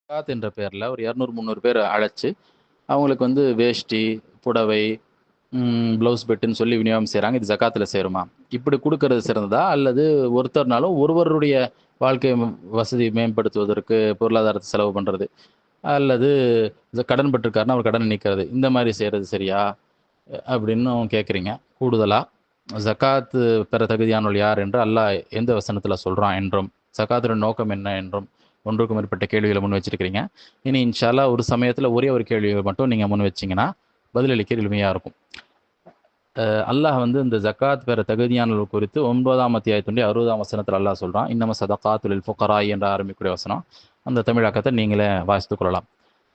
ஜகாத் என்ற பேர்ல ஒரு 200, 300 பேர அழைச்சு, அவங்களுக்கு வந்து வேஷ்டி, புடவை, ப்ளவுஸ் பெட்டுன்னு சொல்லி விநியோகம் செய்றாங்க. இது ஜகாத்துல சேருமா? இப்படி குடுக்கறது சிறந்ததா? அல்லது ஒருத்தர்னாலும் ஒருவருடைய வாழ்க்கை வசதி மேம்படுத்துவதற்கு பொருளாதாரத்த செலவு பண்றது. அல்லது கடன் பட்டுருக்காருன்னா, அவர் கடன நீக்கிறது. இந்த மாரி செய்றது சரியா? அப்படின்னும் கேட்கிறீங்க. கூடுதலா, ஜகாத்து பெற தகுதியானவர்கள் யார் என்று அல்லாஹ் எந்த வசனத்துல சொல்றான் என்றும், ஜகாத்துடைய நோக்கம் என்ன என்றும், ஒன்றுக்கும் மேற்பட்ட கேள்விகள முன் வச்சிருக்கிறீங்க. இனி இன்ஷா அல்லாஹ் ஒரு சமயத்துல ஒரே ஒரு கேள்விய மட்டும் நீங்க முன் வச்சீங்கன்னா, பதிலளிக்க எளிமையா இருக்கும். அல்லாஹ் வந்து இந்த ஜகாத் பெற தகுதியானவர்கள் குறித்து 9ஆம் அத்தியாயத்தினுடைய 60ஆம் வசனத்துல அல்லாஹ் சொல்றான். இன்னம ஸதகாத்து லில் ஃபுகராஇ என்று ஆரம்பிக்கக்கூடிய வசனம். அந்த தமிழாக்கத்த நீங்களே வாசித்துக் கொள்ளலாம்.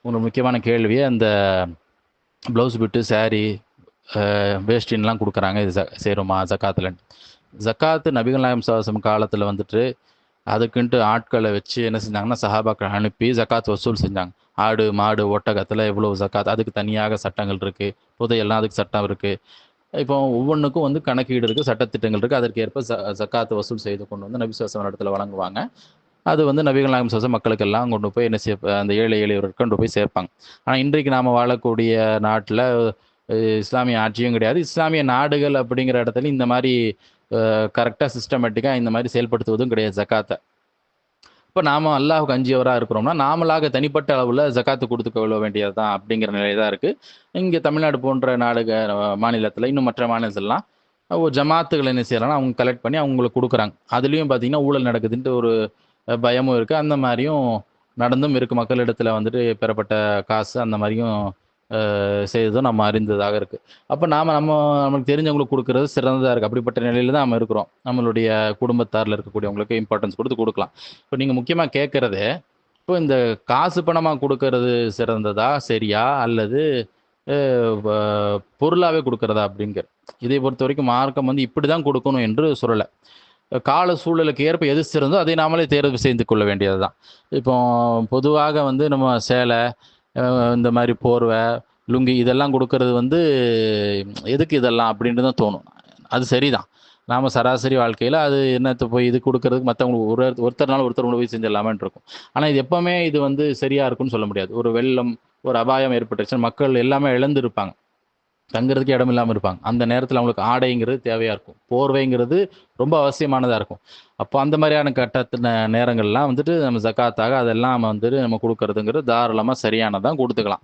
ஒரு முக்கியமான கேள்வி, அந்த ப்ளவுஸ் பிட்டு, சாரி, வேஷ்டின்லாம் குடுக்குறாங்க. இது சேருமா ஜகாத்துல? ஜகாத்து நபிகள் நாயகம் ஸல்லல்லாஹு அலைஹி காலத்துல வந்துட்டு, அதுக்குன்ட்டு ஆட்கள வச்சு என்ன செஞ்சாங்கன்னா, சஹாபாக்கள் அனுப்பி ஜகாத் வசூல் செஞ்சாங்க. ஆடு, மாடு, ஒட்டகத்துல இவ்வளவு ஜகாத். அதுக்கு தனியாக சட்டங்கள் இருக்கு. புதையல்லாம் அதுக்கு சட்டம் இருக்கு. இப்போ ஒவ்வொன்னுக்கும் வந்து கணக்கீடு இருக்கு, சட்டதிட்டங்கள் இருக்கு. அதற்கு ஏற்ப ஜகாத்த வசூல் செய்து கொண்டு வந்து நபி ஸல்லல்லாஹு அலைஹி இடத்துல வழங்குவாங்க. அது வந்து நபிகள் நாயகம் ஸல்லல்லாஹு மக்களுக்கெல்லாம் கொண்டு போய் என்ன அந்த ஏழை எளியவருக்கு கொண்டு போய் சேர்ப்பாங்க. ஆனா இன்றைக்கு நாம வாழக்கூடிய நாட்டுல இஸ்லாமிய ஆட்சியும் கிடையாது. இஸ்லாமிய நாடுகள் அப்படிங்கிற இடத்துல இந்த மாரி கரெக்ட்டா சிஸ்டமேட்டிக்கா இந்த மாரி செயல்படுத்துவதும் கிடையாது ஜகாத்த. இப்ப நாம அல்லாஹ்வுக்கு அஞ்சியவரா இருக்கிறோம்னா, நாமளாக தனிப்பட்ட அளவுல ஜகாத்து குடுத்துக் கொள்ள வேண்டியது தான் அப்படிங்கிற நிலை தான் இருக்கு. இங்க தமிழ்நாடு போன்ற மாநிலத்தில, இன்னும் மற்ற மாநிலத்திலலாம் ஒரு ஜமாத்துகள் என்ன செய்றாங்கன்னா, அவங்க கலெக்ட் பண்ணி அவங்களுக்கு குடுக்குறாங்க. அதுலயும் பார்த்தீங்கன்னா, ஊழல் நடக்குதுன்ட்டு ஒரு பயமும் இருக்கு. அந்த மாரியும் நடந்தும் இருக்கு. மக்களிடத்தில வந்துட்டு பெறப்பட்ட காசு அந்த மாரியும் செய்ததும் நம்ம அறிந்ததாக இருக்கு. அப்ப நமக்கு தெரிஞ்சவங்களுக்கு குடுக்குறது சிறந்ததா இருக்கு. அப்படிப்பட்ட நிலையில தான் நம்ம இருக்கிறோம். நம்மளுடைய குடும்பத்தார்ல இருக்கக்கூடியவங்களுக்கு இம்பார்ட்டன்ஸ் குடுத்து குடுக்கலாம். இப்ப நீங்க முக்கியமா கேட்கறது, இப்போ இந்த காசு பணமா குடுக்கறது சிறந்ததா? சரியா? அல்லது அ வ பொருளாவே குடுக்கிறதா அப்படிங்க. இதை பொறுத்தவரைக்கும் மார்க்கம் வந்து இப்படிதான் குடுக்கணும் என்று சொல்லல. கால சூழலுக்கு ஏற்ப எது சிறந்ததோ அதை நாமளே தேர்வு செய்து கொள்ள வேண்டியது தான். இப்போ பொதுவாக வந்து நம்ம சேலை, இந்த மாரி போர்வை, லுங்கி இதெல்லாம் குடுக்கறது வந்து எதுக்கு இதெல்லாம் அப்படின்ட்டு தான் தோணும். அது சரிதான். நாம சராசரி வாழ்க்கையில அது என்னத்த போய் இது குடுக்கறதுக்கு மத்தவங்களுக்கு ஒருத்தர்னால ஒருத்தர் உதவி செஞ்சிடலாமேன்னு இருக்கும். ஆனா இது எப்பவுமே இது வந்து சரியா இருக்கும்னு சொல்ல முடியாது. ஒரு வெள்ளம், ஒரு அபாயம் ஏற்பட்டுருச்சுன்னா மக்கள் எல்லாமே இழந்திருப்பாங்க. தங்குறதுக்கு இடம் இல்லாம இருப்பாங்க. அந்த நேரத்தில அவங்களுக்கு ஆடைங்கிறது தேவையா இருக்கும். போர்வைங்கிறது ரொம்ப அவசியமானதா இருக்கும். அப்போ அந்த மாரியான நேரங்கள்லாம் வந்துட்டு நம்ம ஜக்காத்தாக அதெல்லாம் வந்துட்டு நம்ம குடுக்கறதுங்கிறது தாராளமா சரியானது தான் குடுத்துக்கலாம்.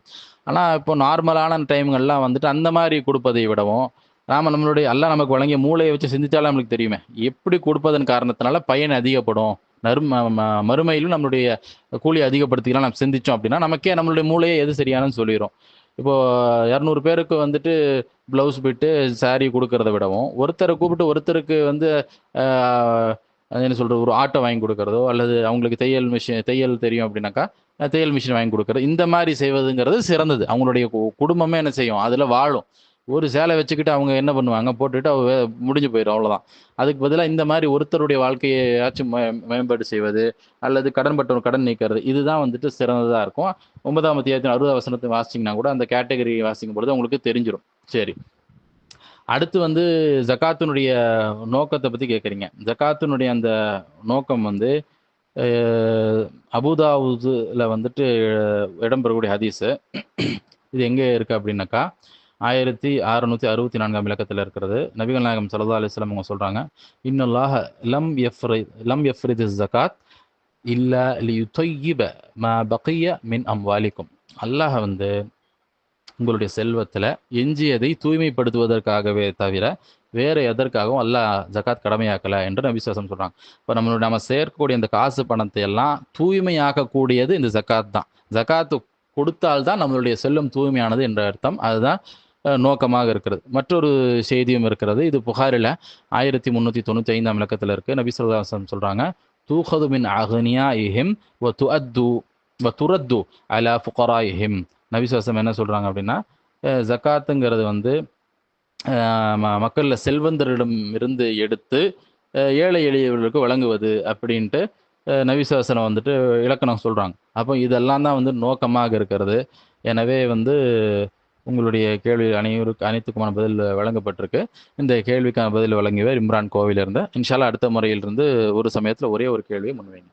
ஆனா, இப்போ நார்மலான டைம்கள்லாம் வந்துட்டு அந்த மாரி குடுப்பதை விடவும், நாம நம்மளுடைய அல்லாஹ் நமக்கு வழங்கிய மூளைய வச்சு சிந்திச்சாலே நம்மளுக்கு தெரியுமே. எப்படி குடுப்பதன் காரணத்தினால பயன் அதிகப்படும். நரும் ம ம மறுமையிலும் நம்மளுடைய கூலிய அதிகப்படுத்திக்கலாம் நம்ம சிந்திச்சோம் அப்படின்னா, நமக்கே நம்மளுடைய மூளையே எது சரியானதுன்னு சொல்லிரும். இப்போ 200 பேருக்கு வந்துட்டு ப்ளவுஸ் பிட்டு, சாரி குடுக்கறத விடவும், ஒருத்தர கூப்பிட்டு ஒருத்தருக்கு வந்து ஆ அது என்ன சொல்றது? ஒரு ஆட்டோ வாங்கி குடுக்கறதோ, அல்லது அவங்களுக்கு தையல் தெரியும் அப்படின்னாக்கா, தையல் மிஷின் வாங்கி குடுக்கறது. இந்த மாரி செய்வதுங்கிறது சிறந்தது. அவங்களுடைய குடும்பமே என்ன செய்யும்? அதுல வாழும். ஒரு சேலை வச்சுக்கிட்டு அவங்க என்ன பண்ணுவாங்க? போட்டுட்டு முடிஞ்சு போயிரும் அவ்வளோதான். அதுக்கு பதிலா இந்த மாரி ஒருத்தருடைய வாழ்க்கையாச்சும் மேம்பாடு செய்வது, அல்லது கடன்பட்டவங்க கடன் நீக்கிறது. இதுதான் வந்துட்டு சிறந்ததா இருக்கும். 9ஆம் அத்தியாயத்தின் 60ஆம் வசனத்த வாசிச்சீங்கன்னா கூட, அந்த கேட்டகரி வாசிக்கும் பொழுது உங்களுக்கு தெரிஞ்சிரும். சரி. அடுத்து வந்து ஜகாத்தினுடைய நோக்கத்த பத்தி கேட்கிறீங்க. ஜகாத்தினுடைய அந்த நோக்கம் வந்து அ அபூதாவுதுல வந்துட்டு இடம்பெறக்கூடிய ஹதீஸு. இது எங்க இருக்கு அப்டின்னாக்கா, 1664ஆம் இலக்கத்தில இருக்கிறது. நபிகள் நாயகம் ஸல்லல்லாஹு அலைஹி வஸல்லம் அவங்க சொல்றாங்க, "இன்னல்லாஹ லம் யஃப்ரிது ஸகாத் இல்லா லியுத்தய்யிப மா பகிய மின் அம்வாலிக்கும்." அல்லாஹ் வந்து உங்களுடைய செல்வத்துல எஞ்சியதை தூய்மைப்படுத்துவதற்காகவே தவிர, வேற எதற்காகவும் அல்லாஹ் ஜகாத் கடமையாக்கல என்று நபி ஸல்லல்லாஹு அலைஹி வஸல்லம் சொல்றாங்க. இப்ப நம்ம சேர்க்கக்கூடிய இந்த காசு பணத்தை எல்லாம் தூய்மையாக்கக்கூடியது இந்த ஜகாத் தான். ஜகாத் கொடுத்தால் தான் நம்மளுடைய செல்வம் தூய்மையானது என்ற அர்த்தம். அதுதான் நோக்கமாக இருக்கிறது. மற்றொரு செய்தியும் இருக்கிறது. இது புகாரில 1395ஆம் இலக்கத்தில இருக்கு. நபி ஸல்லல்லாஹு அலைஹி வஸல்லம் சொல்றாங்க, "தூஹது மின் அக்னியாஇஹிம் வ துரத்து அலா ஃபுகராஇஹிம்." நபி ஸல்லல்லாஹு அலைஹி வஸல்லம் என்ன சொல்றாங்க அப்படின்னா, ஜகாத்துங்கிறது வந்து மக்கள்ல செல்வந்தரிடம் இருந்து எடுத்து ஏழை எளியவர்களுக்கு வழங்குவது அப்படின்ட்டு நபி ஸல்லல்லாஹு அலைஹி வஸல்லம் வந்துட்டு இலக்கணம் சொல்றாங்க. அப்போ இதெல்லாம் தான் வந்து நோக்கமாக இருக்கிறது. எனவே வந்து உங்களுடைய கேள்வி அனைத்துக்குமான பதில் வழங்கப்பட்டிருக்கு. இந்த கேள்விக்கான பதில் வழங்கியவர் இம்ரான் கோவையிலிருந்து. இன்ஷா அல்லாஹ் அடுத்த முறையிலிருந்து ஒரு சமயத்தில ஒரே ஒரு கேள்விய முன்வைங்க.